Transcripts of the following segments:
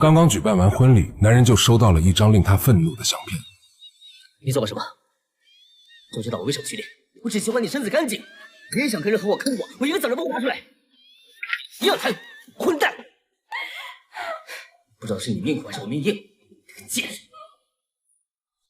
刚刚举办完婚礼，男人就收到了一张令他愤怒的相片。你做了什么？就知道我为什么去练。我只喜欢你身子干净，别想跟人和我坑我一个子儿都不会拿出来。你要贪，混蛋！不知道是你命苦还是我命硬，这个贱人！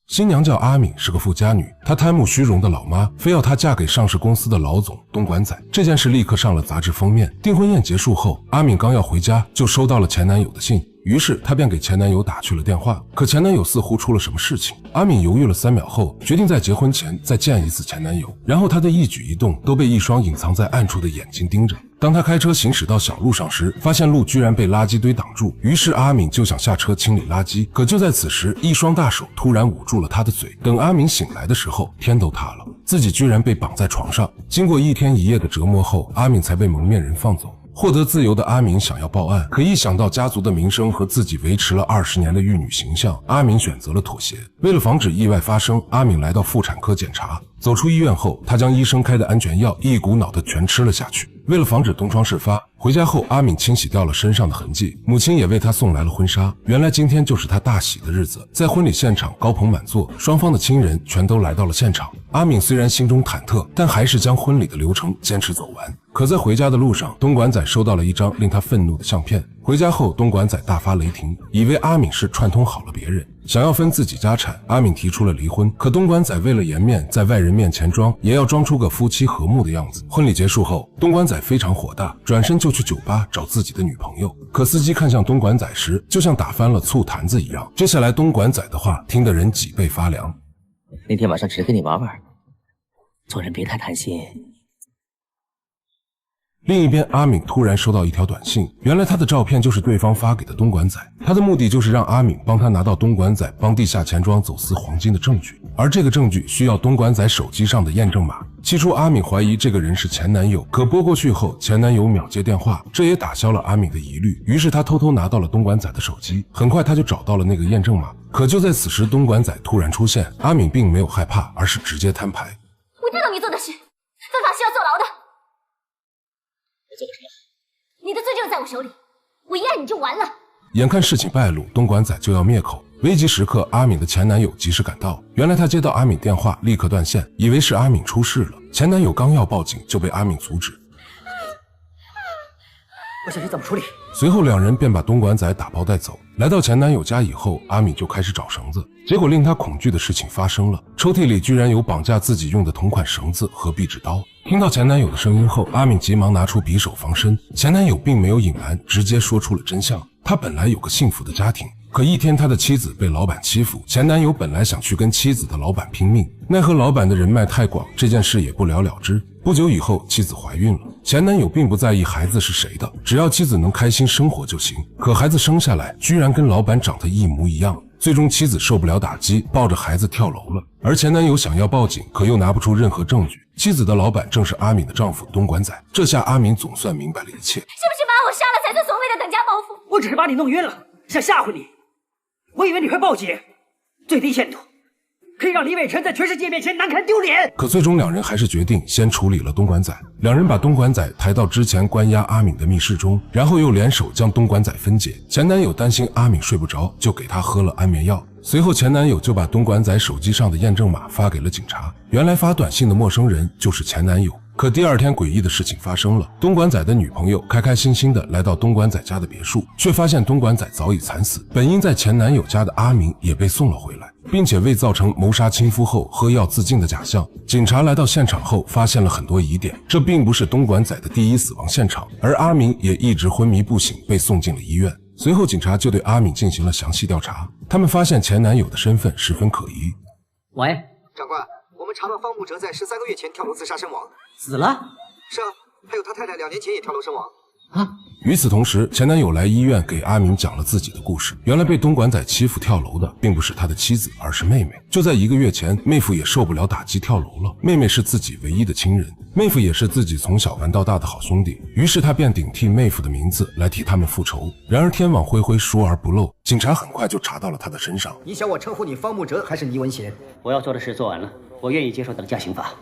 新娘叫阿敏，是个富家女，她贪慕虚荣的老妈非要她嫁给上市公司的老总东莞仔，这件事立刻上了杂志封面。订婚宴结束后，阿敏刚要回家，就收到了前男友的信，于是她便给前男友打去了电话，可前男友似乎出了什么事情。阿敏犹豫了3秒后，决定在结婚前再见一次前男友，然后她的一举一动都被一双隐藏在暗处的眼睛盯着。当他开车行驶到小路上时，发现路居然被垃圾堆挡住，于是阿敏就想下车清理垃圾，可就在此时，一双大手突然捂住了他的嘴。等阿敏醒来的时候，天都塌了，自己居然被绑在床上。经过1天1夜的折磨后，阿敏才被蒙面人放走。获得自由的阿敏想要报案，可一想到家族的名声和自己维持了20年的玉女形象，阿敏选择了妥协。为了防止意外发生，阿敏来到妇产科检查。走出医院后，她将医生开的安全药一股脑的全吃了下去。为了防止东窗事发，回家后阿敏清洗掉了身上的痕迹，母亲也为她送来了婚纱。原来今天就是她大喜的日子，在婚礼现场高朋满座，双方的亲人全都来到了现场。阿敏虽然心中忐忑，但还是将婚礼的流程坚持走完。可在回家的路上，东莞仔收到了一张令他愤怒的相片。回家后，东莞仔大发雷霆，以为阿敏是串通好了别人，想要分自己家产。阿敏提出了离婚，可东莞仔为了颜面，在外人面前装，也要装出个夫妻和睦的样子。婚礼结束后，东莞仔非常火大，转身就去酒吧找自己的女朋友。可司机看向东莞仔时，就像打翻了醋坛子一样。接下来东莞仔的话听得人脊背发凉。那天晚上只是跟你玩玩，做人别太贪心。另一边，阿敏突然收到一条短信，原来他的照片就是对方发给的东莞仔，他的目的就是让阿敏帮他拿到东莞仔帮地下钱庄走私黄金的证据，而这个证据需要东莞仔手机上的验证码。起初阿敏怀疑这个人是前男友，可拨过去后，前男友秒接电话，这也打消了阿敏的疑虑。于是他偷偷拿到了东莞仔的手机，很快他就找到了那个验证码。可就在此时，东莞仔突然出现，阿敏并没有害怕，而是直接摊牌。我知道你做的事，犯法是要坐牢的。我做了什么？你的罪就在我手里，我一按你就完了。眼看事情败露，东莞仔就要灭口。危急时刻，阿敏的前男友及时赶到。原来他接到阿敏电话，立刻断线，以为是阿敏出事了。前男友刚要报警，就被阿敏阻止。我小心怎么处理？随后两人便把东莞仔打包带走。来到前男友家以后，阿敏就开始找绳子，结果令她恐惧的事情发生了，抽屉里居然有绑架自己用的同款绳子和壁纸刀。听到前男友的声音后，阿敏急忙拿出匕首防身。前男友并没有隐瞒，直接说出了真相。他本来有个幸福的家庭，可一天他的妻子被老板欺负，前男友本来想去跟妻子的老板拼命，奈何老板的人脉太广，这件事也不了了之。不久以后，妻子怀孕了，前男友并不在意孩子是谁的，只要妻子能开心生活就行。可孩子生下来居然跟老板长得一模一样，最终妻子受不了打击，抱着孩子跳楼了。而前男友想要报警，可又拿不出任何证据。妻子的老板正是阿敏的丈夫东莞仔。这下阿敏总算明白了一切，是不是把我杀了才算所谓的等价报复？我只是把你弄晕了，想吓唬你。我以为你会报警，最低限度可以让李伟辰在全世界面前难堪丢脸。可最终两人还是决定先处理了东莞仔。两人把东莞仔抬到之前关押阿敏的密室中，然后又联手将东莞仔分解。前男友担心阿敏睡不着，就给她喝了安眠药。随后前男友就把东莞仔手机上的验证码发给了警察，原来发短信的陌生人就是前男友。可第二天诡异的事情发生了，东莞仔的女朋友开开心心的来到东莞仔家的别墅，却发现东莞仔早已惨死，本应在前男友家的阿明也被送了回来，并且为造成谋杀亲夫后喝药自尽的假象。警察来到现场后发现了很多疑点，这并不是东莞仔的第一死亡现场，而阿明也一直昏迷不醒，被送进了医院。随后警察就对阿敏进行了详细调查，他们发现前男友的身份十分可疑。喂，长官，我们查到方慕哲在13个月前跳楼自杀身亡。死了？是啊，还有他太太2年前也跳楼身亡。啊！与此同时，前男友来医院给阿明讲了自己的故事。原来被东莞仔欺负跳楼的并不是他的妻子，而是妹妹。就在1个月前，妹夫也受不了打击跳楼了。妹妹是自己唯一的亲人，妹夫也是自己从小玩到大的好兄弟，于是他便顶替妹夫的名字来替他们复仇。然而天网恢恢，疏而不漏，警察很快就查到了他的身上。你想我称呼你方慕哲还是倪文贤？我要做的事做完了，我愿意接受等价刑罚。